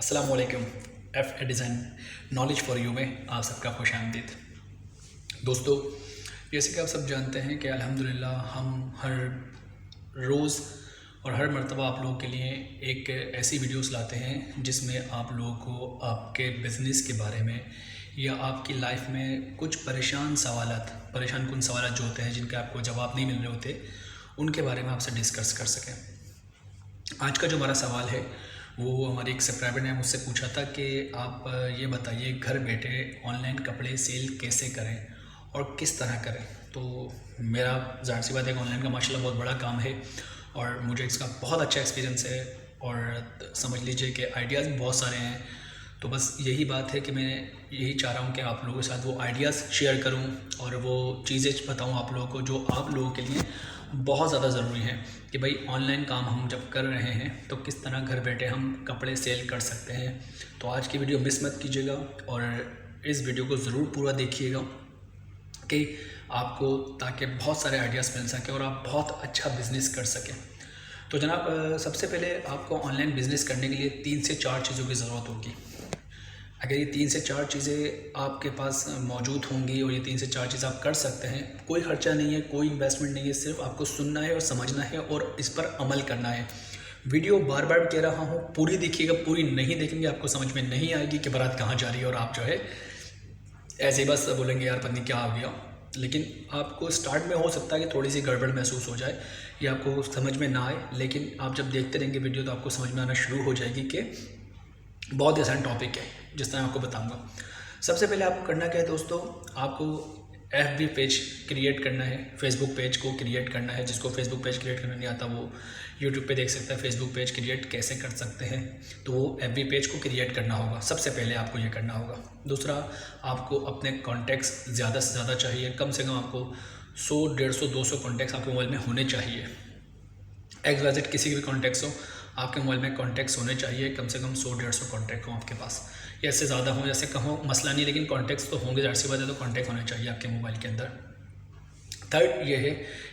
अस्सलाम वालेकुम। F A design knowledge for you में आप सबका खुश आमदीद। दोस्तों, जैसे कि आप सब जानते हैं कि अल्हम्दुलिल्लाह हम हर रोज़ और हर मर्तबा आप लोगों के लिए एक ऐसी वीडियोस लाते हैं जिसमें आप लोगों को आपके बिज़नेस के बारे में या आपकी लाइफ में कुछ परेशान कुन सवाल जो होते हैं जिनके आपको जवाब नहीं मिल रहे होते, उनके बारे में आपसे डिस्कस कर सकें। आज का जो हमारा सवाल है वो हमारे एक सब्सक्राइबर ने मुझसे पूछा था कि आप ये बताइए घर बैठे ऑनलाइन कपड़े सेल कैसे करें और किस तरह करें। तो मेरा ज़ाहिर सी बात है ऑनलाइन का माशाल्लाह बहुत बड़ा काम है और मुझे इसका बहुत अच्छा एक्सपीरियंस है और समझ लीजिए कि आइडियाज़ भी बहुत सारे हैं। तो बस यही बात है कि मैं यही चाह रहा हूँ कि आप लोगों के साथ वो आइडियाज़ शेयर करूँ और वो चीज़ें बताऊँ आप लोगों को जो आप लोगों के लिए बहुत ज़्यादा ज़रूरी है कि भाई ऑनलाइन काम हम जब कर रहे हैं तो किस तरह घर बैठे हम कपड़े सेल कर सकते हैं। तो आज की वीडियो मिस मत कीजिएगा और इस वीडियो को ज़रूर पूरा देखिएगा कि आपको ताकि बहुत सारे आइडियाज़ मिल सकें और आप बहुत अच्छा बिज़नेस कर सकें। तो जनाब, सबसे पहले आपको ऑनलाइन बिज़नेस करने के लिए 3 से 4 चीज़ों की ज़रूरत होगी। अगर ये 3 से 4 चीज़ें आपके पास मौजूद होंगी और ये 3 से 4 चीज़ आप कर सकते हैं, कोई खर्चा नहीं है, कोई इन्वेस्टमेंट नहीं है, सिर्फ आपको सुनना है और समझना है और इस पर अमल करना है। वीडियो बार बार कह रहा हूँ, पूरी देखिएगा, पूरी नहीं देखेंगे आपको समझ में नहीं आएगी कि बारात कहाँ जा रही है और आप जो है ऐसे ही बस बोलेंगे यार पता नहीं क्या हो गया। लेकिन आपको स्टार्ट में हो सकता है कि थोड़ी सी गड़बड़ महसूस हो जाए या आपको समझ में ना आए, लेकिन आप जब देखते रहेंगे वीडियो तो आपको समझ में आना शुरू हो जाएगी कि बहुत ही आसान टॉपिक है जिस तरह आपको बताऊंगा। सबसे पहले आपको करना क्या है दोस्तों, आपको FB पेज क्रिएट करना है, फेसबुक पेज को क्रिएट करना है। जिसको फेसबुक पेज क्रिएट करना नहीं आता वो यूट्यूब पे देख सकता है फेसबुक पेज क्रिएट कैसे कर सकते हैं। तो वो FB पेज को क्रिएट करना होगा, सबसे पहले आपको ये करना होगा। दूसरा, आपको अपने कॉन्टैक्ट्स ज़्यादा से ज़्यादा चाहिए, कम से कम आपको 100, 150, 200 कॉन्टैक्ट्स आपके मोबाइल में होने चाहिए। XYZ किसी के भी कॉन्टैक्ट्स हो, आपके मोबाइल में कॉन्टैक्ट्स होने चाहिए, कम से कम 100-150 कॉन्टैक्ट हों आपके पास, या इससे ज़्यादा हों, जैसे कम हो मसला नहीं, लेकिन कॉन्टैक्ट्स तो होंगे, ज़ाहिर सी बात है, तो कॉन्टैक्ट होने चाहिए आपके मोबाइल के अंदर। थर्ड ये है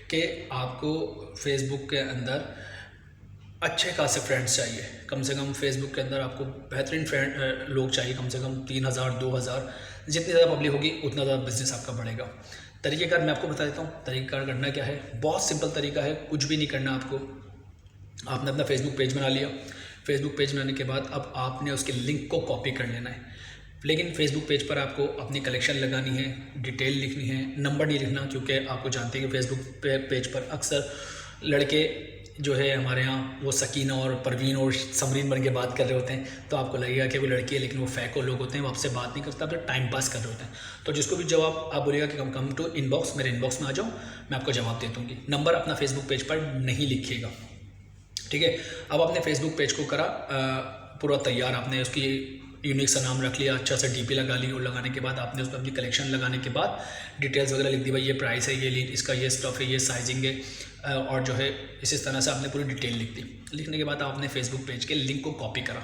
कि आपको फेसबुक के अंदर अच्छे खासे फ्रेंड्स चाहिए। कम से कम फेसबुक के अंदर आपको बेहतरीन फ्रेंड लोग चाहिए, कम से कम 3000, 2000, जितनी ज़्यादा पब्लिक होगी उतना ज़्यादा बिजनेस आपका बढ़ेगा। तरीक़ेकार मैं आपको बता देता हूँ। तरीक़ेकार करना क्या है, बहुत सिंपल तरीका है, कुछ भी नहीं करना आपको। आपने अपना फेसबुक पेज बना लिया, फेसबुक पेज बनाने के बाद अब आपने उसके लिंक को कॉपी कर लेना है। लेकिन फेसबुक पेज पर आपको अपनी कलेक्शन लगानी है, डिटेल लिखनी है, नंबर नहीं लिखना, क्योंकि आपको जानते हैं कि फेसबुक पेज पर अक्सर लड़के जो है हमारे यहाँ वो सकीना और परवीन और समरीन बन के बात कर रहे होते हैं, तो आपको लगेगा कि वो लड़की है, लेकिन वो फैको लोग होते हैं, वो आपसे बात नहीं करते, आप तो टाइम पास कर रहे होते हैं। तो जिसको भी जवाब आप बोलेगा कि कम टू इनबॉक्स, मेरे इनबॉक्स में आ जाओ, मैं आपको जवाब दे दूँगी। नंबर अपना फेसबुक पेज पर नहीं लिखिएगा, ठीक है। अब आपने फेसबुक पेज को करा पूरा तैयार, आपने उसकी यूनिक सा नाम रख लिया, अच्छा सा DP लगा ली, और लगाने के बाद आपने उस पर अपनी कलेक्शन लगाने के बाद डिटेल्स वगैरह लिख दी, भाई ये प्राइस है, ये लीड इसका, ये स्टफ़ है, ये साइजिंग है, और जो है इसी तरह से आपने पूरी डिटेल लिख दी। लिखने के बाद आपने फेसबुक पेज के लिंक को कॉपी करा।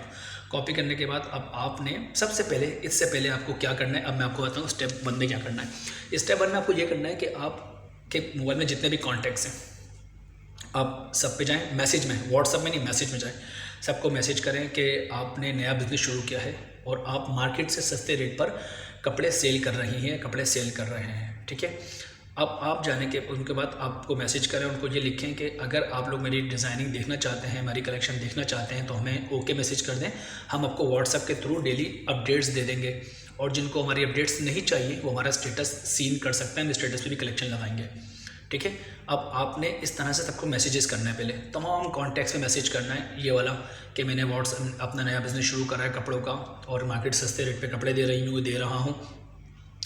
कॉपी करने के बाद अब आपने सबसे पहले, इससे पहले आपको क्या करना है, अब मैं आपको बताता हूँ स्टेप 1 में क्या करना है। स्टेप 1 में आपको ये करना है कि आपके मोबाइल में जितने भी कॉन्टैक्ट्स हैं आप सब पे जाएं, मैसेज में, व्हाट्सअप में नहीं, मैसेज में जाएं, सबको मैसेज करें कि आपने नया बिज़नेस शुरू किया है और आप मार्केट से सस्ते रेट पर कपड़े सेल कर रही हैं, कपड़े सेल कर रहे हैं, ठीक है। अब आप जाने के उनके बाद आपको मैसेज करें, उनको ये लिखें कि अगर आप लोग मेरी डिज़ाइनिंग देखना चाहते हैं, हमारी कलेक्शन देखना चाहते हैं, तो हमें ओके मैसेज कर दें, हम आपको व्हाट्सअप के थ्रू डेली अपडेट्स दे देंगे। और जिनको हमारी अपडेट्स नहीं चाहिए वो हमारा स्टेटस सीन कर सकते हैं, हम स्टेटस पर भी कलेक्शन लगाएंगे, ठीक है। अब आपने इस तरह से सबको मैसेजेस करना है, पहले तमाम कॉन्टैक्ट्स में मैसेज करना है ये वाला कि मैंने व्हाट्सअप अपना नया बिज़नेस शुरू करा है कपड़ों का और मार्केट सस्ते रेट पे कपड़े दे रहा हूँ,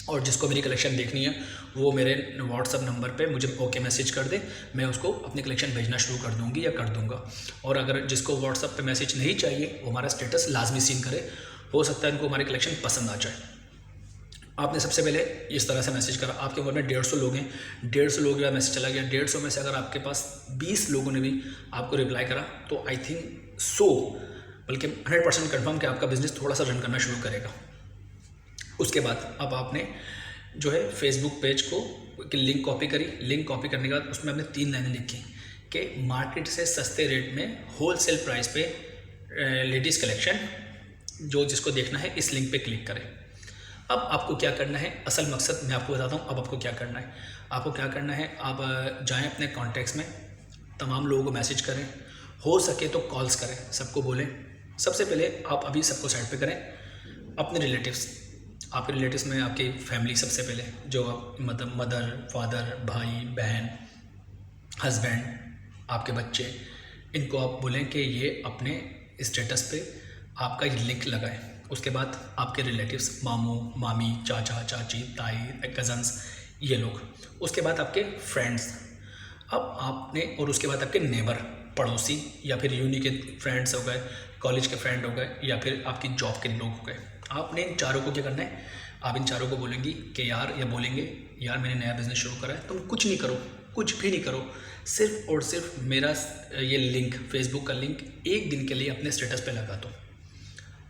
और जिसको मेरी कलेक्शन देखनी है वो मेरे व्हाट्सअप नंबर पे मुझे ओके मैसेज कर दे, मैं उसको अपनी कलेक्शन भेजना शुरू कर दूँगी या कर दूँगा। और अगर जिसको व्हाट्सअप पे मैसेज नहीं चाहिए वो हमारा स्टेटस लाजमी सीन करे, हो सकता है इनको हमारी कलेक्शन पसंद आ जाए। आपने सबसे पहले इस तरह से मैसेज करा, आपके मोबाइल में 150 लोग हैं, 150 लोग का मैसेज चला गया, 150 में से अगर आपके पास 20 लोगों ने भी आपको रिप्लाई करा तो आई थिंक 100 बल्कि 100% कन्फर्म कि आपका बिज़नेस थोड़ा सा रन करना शुरू करेगा। उसके बाद अब आपने जो है फेसबुक पेज को लिंक कॉपी करी, लिंक कॉपी करने के बाद उसमें आपने 3 लाइनें लिखी कि मार्केट से सस्ते रेट में होल सेल प्राइस पे लेडीज़ कलेक्शन जो जिसको देखना है इस लिंक पे क्लिक करें। अब आपको क्या करना है, असल मकसद मैं आपको बताता हूँ। अब आपको क्या करना है, आपको क्या करना है, आप जाएं अपने कॉन्टैक्ट्स में, तमाम लोगों को मैसेज करें, हो सके तो कॉल्स करें, सबको बोलें। सबसे पहले आप अभी सबको साइड पे करें, अपने रिलेटिव्स, आपके रिलेटिव्स में आपकी फैमिली सबसे पहले, जो आप मतलब मदर फादर भाई बहन हस्बैंड आपके बच्चे, इनको आप बोलें कि ये अपने स्टेटस पे आपका ये लिंक लगाएं। उसके बाद आपके रिलेटिव्स, मामू मामी चाचा चाची ताई कज़न्स, ये लोग। उसके बाद आपके फ्रेंड्स, अब आपने, और उसके बाद आपके नेबर पड़ोसी, या फिर यूनी के फ्रेंड्स हो गए, कॉलेज के फ्रेंड हो गए, या फिर आपकी जॉब के लोग हो गए। आपने इन चारों को क्या करना है, आप इन चारों को बोलेंगी कि यार, या बोलेंगे यार मैंने नया बिज़नेस शुरू करा है, तुम कुछ नहीं करो, कुछ भी नहीं करो, सिर्फ और सिर्फ मेरा ये लिंक, फेसबुक का लिंक एक दिन के लिए अपने स्टेटस पे लगा दो।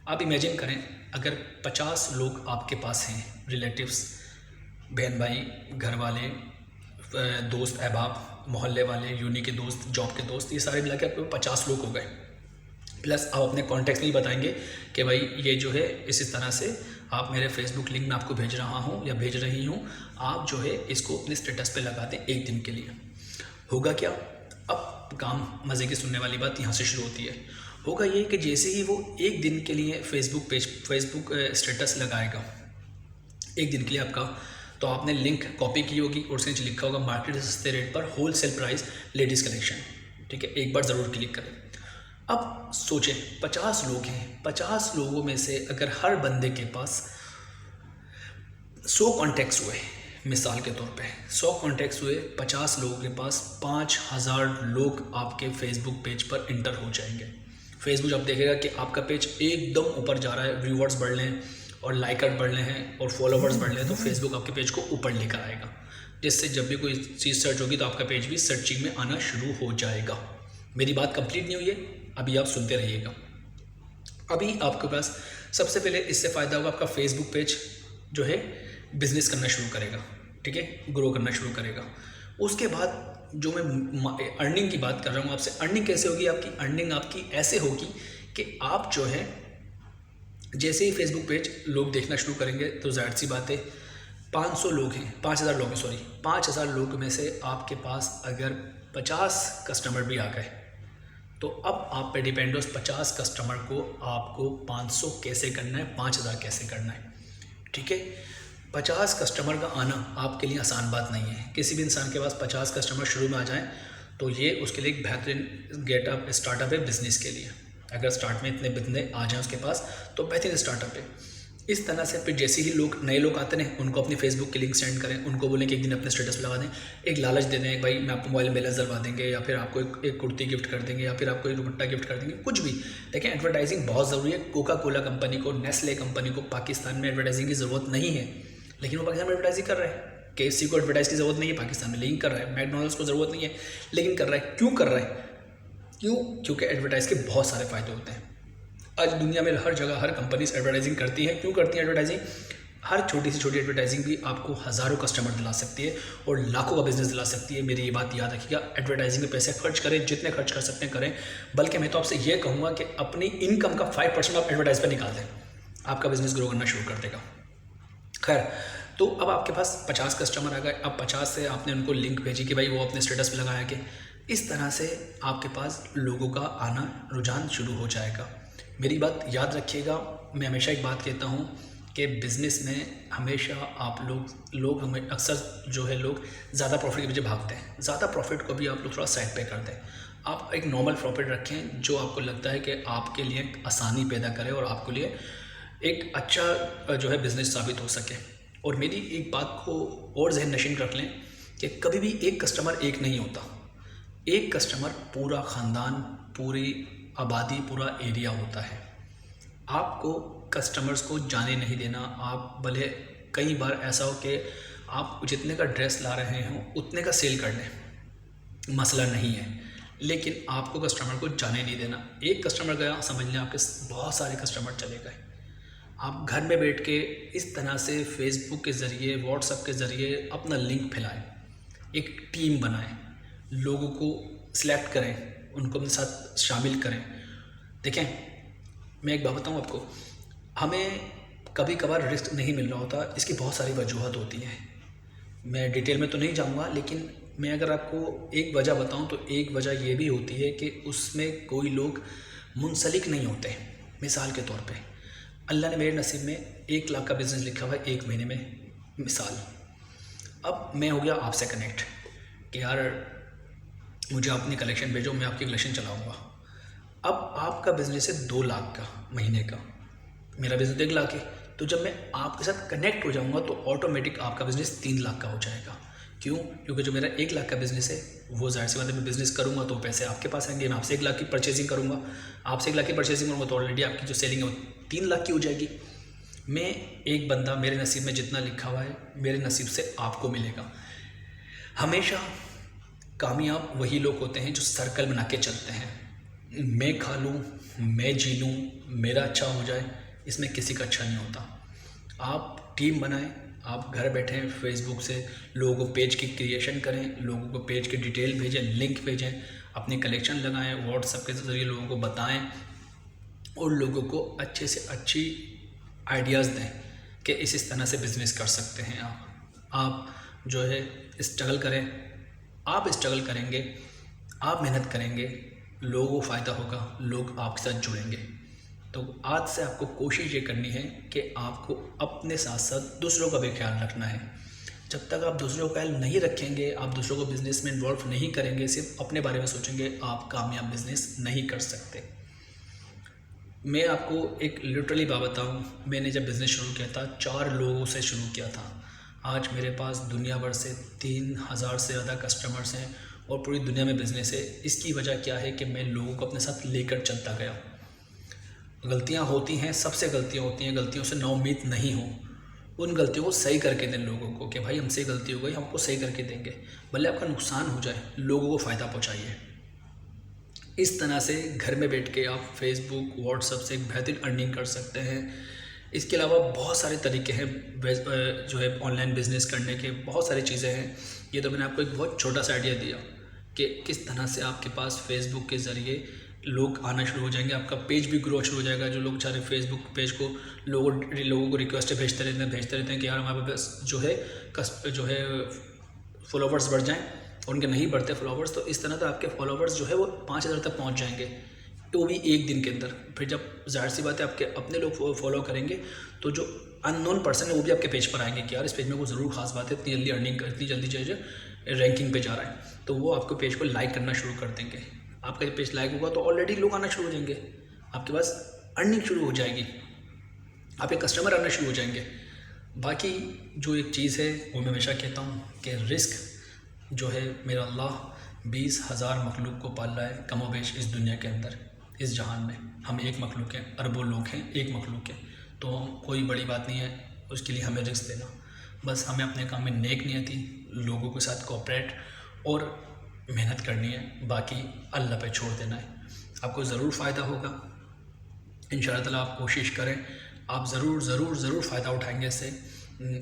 आप इमेजिन करें, अगर 50 लोग आपके पास हैं, रिलेटिव्स, बहन भाई, घर वाले, दोस्त अहबाब, मोहल्ले वाले, यूनी के दोस्त, जॉब के दोस्त, ये सारे मिला के आपके 50 लोग हो गए। प्लस आप अपने कॉन्टैक्ट्स में ही बताएंगे कि भाई ये जो है इसी तरह से आप मेरे फेसबुक लिंक में आपको भेज रहा हूँ या भेज रही हूँ, आप जो है इसको अपने स्टेटस पे लगा दें एक दिन के लिए। होगा क्या, अब काम मज़े की सुनने वाली बात यहाँ से शुरू होती है। होगा ये कि जैसे ही वो एक दिन के लिए फेसबुक स्टेटस लगाएगा एक दिन के लिए आपका, तो आपने लिंक कॉपी की होगी और उसके नीचे लिखा होगा मार्केट से सस्ते रेट पर होलसेल प्राइस लेडीज़ कलेक्शन। ठीक है, एक बार ज़रूर क्लिक करें। अब सोचें 50 लोग हैं, 50 लोगों में से अगर हर बंदे के पास 100 कॉन्टैक्ट्स हुए, मिसाल के तौर पे 100 कॉन्टैक्ट्स हुए, 50 लोगों के पास 5000 लोग आपके फेसबुक पेज पर इंटर हो जाएंगे। फेसबुक जब देखेगा कि आपका पेज एकदम ऊपर जा रहा है, व्यूवर्स बढ़ रहे हैं और लाइकर बढ़ रहे हैं और फॉलोवर्स बढ़ रहे हैं, तो फेसबुक आपके पेज को ऊपर लेकर आएगा, जिससे जब भी कोई चीज़ सर्च होगी तो आपका पेज भी सर्चिंग में आना शुरू हो जाएगा। मेरी बात कंप्लीट नहीं हुई है, अभी आप सुनते रहिएगा। अभी आपके पास सबसे पहले इससे फ़ायदा होगा, आपका फेसबुक पेज जो है बिज़नेस करना शुरू करेगा, ठीक है, ग्रो करना शुरू करेगा। उसके बाद जो मैं अर्निंग की बात कर रहा हूँ आपसे, अर्निंग कैसे होगी आपकी, अर्निंग आपकी ऐसे होगी कि आप जो है जैसे ही फेसबुक पेज लोग देखना शुरू करेंगे तो जाहिर सी बात है 500 लोग हैं, 5000 लोग हैं, सॉरी 5000 लोग में से आपके पास अगर 50 कस्टमर भी आ गए, तो अब आप पे डिपेंड हो उस 50 कस्टमर को आपको 500 कैसे करना है, 5000 कैसे करना है। ठीक है, 50 कस्टमर का आना आपके लिए आसान बात नहीं है। किसी भी इंसान के पास 50 कस्टमर शुरू में आ जाएं तो ये उसके लिए एक बेहतरीन स्टार्टअप है बिज़नेस के लिए। अगर स्टार्ट में इतने बंदे आ जाएं उसके पास तो बेहतरीन स्टार्टअप है। इस तरह से फिर जैसे ही नए लोग आते हैं उनको अपनी फेसबुक की लिंक सेंड करें, उनको बोलें कि एक दिन अपने स्टेटस पे लगा दें, एक लालच दे दें, भाई मैं आपको मोबाइल में बैलेंस डलवा देंगे, या फिर आपको एक कुर्ती गिफ्ट कर देंगे, या फिर आपको एक दुपट्टा गिफ्ट कर देंगे, कुछ भी। लेकिन एडवर्टाइजिंग बहुत ज़रूरी है। कोका कोला कंपनी को, नेस्ले कंपनी को पाकिस्तान में एडवर्टाइजिंग की ज़रूरत नहीं है, लेकिन वो पाकिस्तान में एडवर्टाइजिंग कर रहे हैं। KFC को एडवर्टाइज की ज़रूरत नहीं है पाकिस्तान में, लेकिन कर रहा है। मैकडोनल्ड्स को ज़रूरत नहीं है, लेकिन कर रहा है। क्यों कर रहा है? क्यों? क्योंकि एडवर्टाइज़ के बहुत सारे फ़ायदे होते हैं। आज दुनिया में हर जगह हर कंपनीज एडवर्टाइजिंग करती हैं। क्यों करती हैं एडवर्टाइजिंग? हर छोटी से छोटी एडवर्टाइजिंग भी आपको हज़ारों कस्टमर दिला सकती है और लाखों का बिजनेस दिला सकती है। मेरी ये बात याद रखिएगा, एडवर्टाइजिंग में पैसे खर्च करें, जितने खर्च कर सकते हैं करें। बल्कि मैं तो आपसे ये कहूँगा कि अपनी इनकम का 5% आप एडवर्टाइज पर निकाल दें, आपका बिजनेस ग्रो करना शुरू कर देगा। खैर, तो अब आपके पास 50 कस्टमर आ गए। अब 50 से आपने उनको लिंक भेजी कि भाई वो अपने स्टेटस पे लगाया कि इस तरह से आपके पास लोगों का आना, रुझान शुरू हो जाएगा। मेरी बात याद रखिएगा, मैं हमेशा एक बात कहता हूँ कि बिज़नेस में हमेशा आप लोग हमें अक्सर जो है लोग ज़्यादा प्रॉफिट के पीछे भागते हैं। ज़्यादा प्रॉफिट को भी आप लोग थोड़ा साइड पे कर दें। आप एक नॉर्मल प्रॉफिट रखें जो आपको लगता है कि आपके लिए आसानी पैदा करे और आपके लिए एक अच्छा जो है बिज़नेस साबित हो सके। और मेरी एक बात को और ज़हन नशीन रख लें कि कभी भी एक कस्टमर एक नहीं होता। एक कस्टमर पूरा ख़ानदान, पूरी आबादी, पूरा एरिया होता है। आपको कस्टमर्स को जाने नहीं देना। आप भले कई बार ऐसा हो कि आप जितने का ड्रेस ला रहे हों उतने का सेल कर लें, मसला नहीं है, लेकिन आपको कस्टमर को जाने नहीं देना। एक कस्टमर गया, समझ लें आपके बहुत सारे कस्टमर चले गए। आप घर में बैठ के इस तरह से फेसबुक के ज़रिए, व्हाट्सएप के ज़रिए अपना लिंक फैलाएं, एक टीम बनाएं, लोगों को सिलेक्ट करें, उनको अपने साथ शामिल करें। देखें, मैं एक बात बताऊं आपको, हमें कभी कभार रिस्क नहीं मिल रहा होता, इसकी बहुत सारी वजूहत होती हैं। मैं डिटेल में तो नहीं जाऊंगा, लेकिन मैं अगर आपको एक वजह बताऊं तो एक वजह ये भी होती है कि उसमें कोई लोग मुंसलिक नहीं होते। मिसाल के तौर पे अल्लाह ने मेरे नसीब में 1 लाख का बिज़नेस लिखा हुआ है 1 महीने में, मिसाल। अब मैं हो गया आपसे कनेक्ट कि यार मुझे अपनी कलेक्शन भेजो, मैं आपकी कलेक्शन चलाऊँगा। अब आपका बिज़नेस है 2 लाख का महीने का, मेरा बिज़नेस 1 लाख है। तो जब मैं आपके साथ कनेक्ट हो जाऊंगा तो ऑटोमेटिक आपका बिज़नेस 3 लाख का हो जाएगा। क्यों? क्योंकि जो मेरा 1 लाख का बिज़नेस है वो ज़ाहिर सी बात है, मैं बिज़नेस करूंगा तो पैसे आपके पास आएंगे। मैं आपसे 1 लाख की परचेजिंग करूंगा, आपसे 1 लाख की परचेजिंग करूंगा तो ऑलरेडी आपकी जो सेलिंग है वो 3 लाख की हो जाएगी। मैं एक बंदा, मेरे नसीब में जितना लिखा हुआ है मेरे नसीब से आपको मिलेगा। हमेशा कामयाब वही लोग होते हैं जो सर्कल बना के चलते हैं। मैं खा लूँ, मैं जी लूँ, मेरा अच्छा हो जाए, इसमें किसी का अच्छा नहीं होता। आप टीम बनाएं, आप घर बैठे फेसबुक से लोगों को पेज की क्रिएशन करें, लोगों को पेज की डिटेल भेजें, लिंक भेजें, अपनी कलेक्शन लगाएं, व्हाट्सएप के ज़रिए लोगों को बताएं और लोगों को अच्छे से अच्छी आइडियाज़ दें कि इस तरह से बिज़नेस कर सकते हैं। आप जो है स्ट्रगल करें, आप स्ट्रगल करेंगे, आप मेहनत करेंगे, लोगों को फ़ायदा होगा, लोग आपके साथ जुड़ेंगे। तो आज से आपको कोशिश ये करनी है कि आपको अपने साथ साथ दूसरों का भी ख्याल रखना है। जब तक आप दूसरों का ख्याल नहीं रखेंगे, आप दूसरों को बिज़नेस में इन्वॉल्व नहीं करेंगे, सिर्फ अपने बारे में सोचेंगे, आप कामयाब बिज़नेस नहीं कर सकते। मैं आपको एक लिटरली बात बताऊँ, मैंने जब बिज़नेस शुरू किया था 4 लोगों से शुरू किया था। आज मेरे पास दुनिया भर से 3000 से ज़्यादा कस्टमर्स हैं और पूरी दुनिया में बिज़नेस है। इसकी वजह क्या है कि मैं लोगों को अपने साथ लेकर चलता गया। गलतियां होती हैं, सबसे गलतियां होती हैं, गलतियों से नाउम्मीद नहीं हो, उन गलतियों को सही करके दें लोगों को कि भाई हमसे गलती हो गई, हमको सही करके देंगे, भले आपका नुकसान हो जाए, लोगों को फ़ायदा पहुंचाइए। इस तरह से घर में बैठ के आप फेसबुक, व्हाट्सएप से एक बेहतरीन अर्निंग कर सकते हैं। इसके अलावा बहुत सारे तरीके हैं जो है ऑनलाइन बिज़नेस करने के, बहुत सारी चीज़ें हैं। ये तो मैंने आपको एक बहुत छोटा सा आइडिया दिया कि किस तरह से आपके पास फेसबुक के ज़रिए लोग आना शुरू हो जाएंगे, आपका पेज भी ग्रो शुरू हो जाएगा। जो लोग चाह रहे फेसबुक पेज को लोगों को रिक्वेस्ट भेजते रहते हैं कि यार हमारे पास जो है फॉलोवर्स बढ़ जाएं, और उनके नहीं बढ़ते फॉलोवर्स, तो इस तरह से आपके फॉलोवर्स जो है वो 5000 तक पहुंच जाएंगे, तो भी 1 दिन के अंदर। फिर जब ज़ाहिर सी बात है आपके अपने लोग फॉलो करेंगे तो जो अननोन पर्सन है वो भी आपके पेज पर आएंगे कि यार इस पेज में कोई ज़रूर खास बात है, इतनी जल्दी अर्निंग, इतनी जल्दी जो रैंकिंग पे जा रहा है, तो वो आपको पेज को लाइक करना शुरू कर देंगे। आपका पेज लाइक होगा तो ऑलरेडी लोग आना शुरू हो जाएंगे, आपके पास अर्निंग शुरू हो जाएगी, आपके कस्टमर आना शुरू हो जाएंगे। बाकी जो एक चीज़ है वो मैं हमेशा कहता हूँ कि रिस्क जो है, मेरा अल्लाह 20,000 मखलूक को पाल रहा है कमोबेश इस दुनिया के अंदर, इस जहान में। हम एक मखलूक हैं, अरबों लोग हैं, एक मखलूक है, तो कोई बड़ी बात नहीं है उसके लिए हमें रिस्क देना। बस हमें अपने काम में नेक नियति, लोगों के साथ कोऑपरेट और मेहनत करनी है, बाकी अल्लाह पे छोड़ देना है। आपको ज़रूर फ़ायदा होगा इंशाअल्लाह ताला। आप कोशिश करें, आप ज़रूर फ़ायदा उठाएंगे इससे।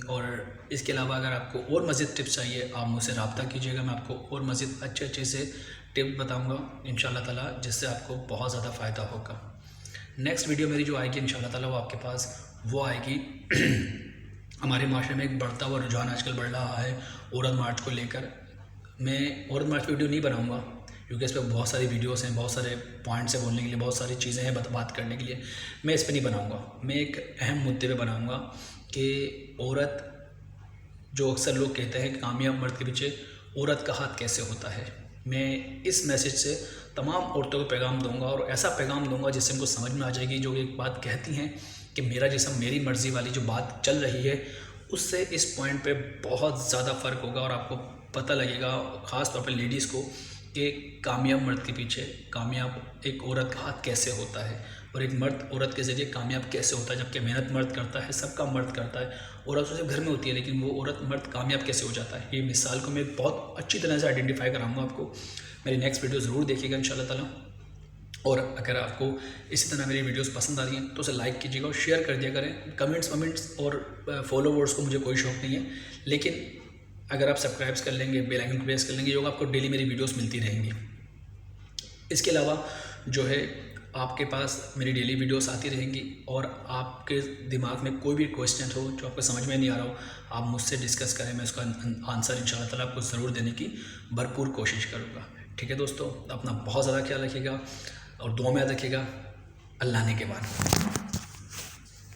और इसके अलावा अगर आपको और मज़ीद टिप्स चाहिए आप मुझसे रब्ता कीजिएगा, मैं आपको और मज़ीद अच्छे से टिप बताऊंगा इंशाअल्लाह ताला, जिससे आपको बहुत ज़्यादा फ़ायदा होगा। नेक्स्ट वीडियो मेरी जो आएगी इंशाअल्लाह ताला वो आपके पास वो आएगी हमारे माशरे में एक बढ़ता हुआ रुझान आजकल बढ़ रहा है औरत मार्च को लेकर। मैं औरत मार्च वीडियो नहीं बनाऊंगा क्योंकि इस पर बहुत सारी वीडियोस हैं, बहुत सारे पॉइंट्स हैं बोलने के लिए, बहुत सारी चीज़ें हैं बात करने के लिए। मैं इस पर नहीं बनाऊंगा, मैं एक अहम मुद्दे पे बनाऊंगा कि औरत, जो अक्सर लोग कहते हैं कि कामयाब मर्द के पीछे औरत का हाथ कैसे होता है, मैं इस मैसेज से तमाम औरतों को पैगाम दूंगा और ऐसा पैगाम दूंगा जिससे उनको समझ में आ जाएगी, जो एक बात कहती हैं कि मेरा जिस्म मेरी मर्ज़ी वाली जो बात चल रही है उससे इस पॉइंट पे बहुत ज़्यादा फ़र्क होगा और आपको पता लगेगा, ख़ास तौर पे लेडीज़ को, कि कामयाब मर्द के पीछे कामयाब एक औरत का हाथ कैसे होता है और एक मर्द औरत के ज़रिए कामयाब कैसे होता है। जबकि मेहनत मर्द करता है, सबका मर्द करता है, औरत तो सिर्फ घर में होती है, लेकिन वो औरत मर्द कामयाब कैसे हो जाता है, ये मिसाल को मैं बहुत अच्छी तरह से आइडेंटिफाई कराऊंगा आपको। मेरी नेक्स्ट वीडियो ज़रूर देखिएगा इंशाअल्लाह ताला। और अगर आपको इसी तरह मेरी वीडियोस पसंद आ रही हैं तो उसे लाइक कीजिएगा और शेयर कर दिया करें। कमेंट्स और फॉलोवर्स को मुझे कोई शौक़ नहीं है, लेकिन अगर आप सब्सक्राइब कर लेंगे, बेल आइकन प्रेस कर लेंगे, जो आपको डेली मेरी वीडियोस मिलती रहेंगी। इसके अलावा जो है आपके पास मेरी डेली वीडियोस आती रहेंगी और आपके दिमाग में कोई भी क्वेश्चन हो जो आपको समझ में नहीं आ रहा हो, आप मुझसे डिस्कस करें, मैं उसका आंसर इंशाल्लाह ताला आपको ज़रूर देने की भरपूर कोशिश करूँगा। ठीक है दोस्तों, अपना बहुत ज़्यादा ख्याल रखिएगा और दुआ में याद रखिएगा। अल्लाह ने के बाद।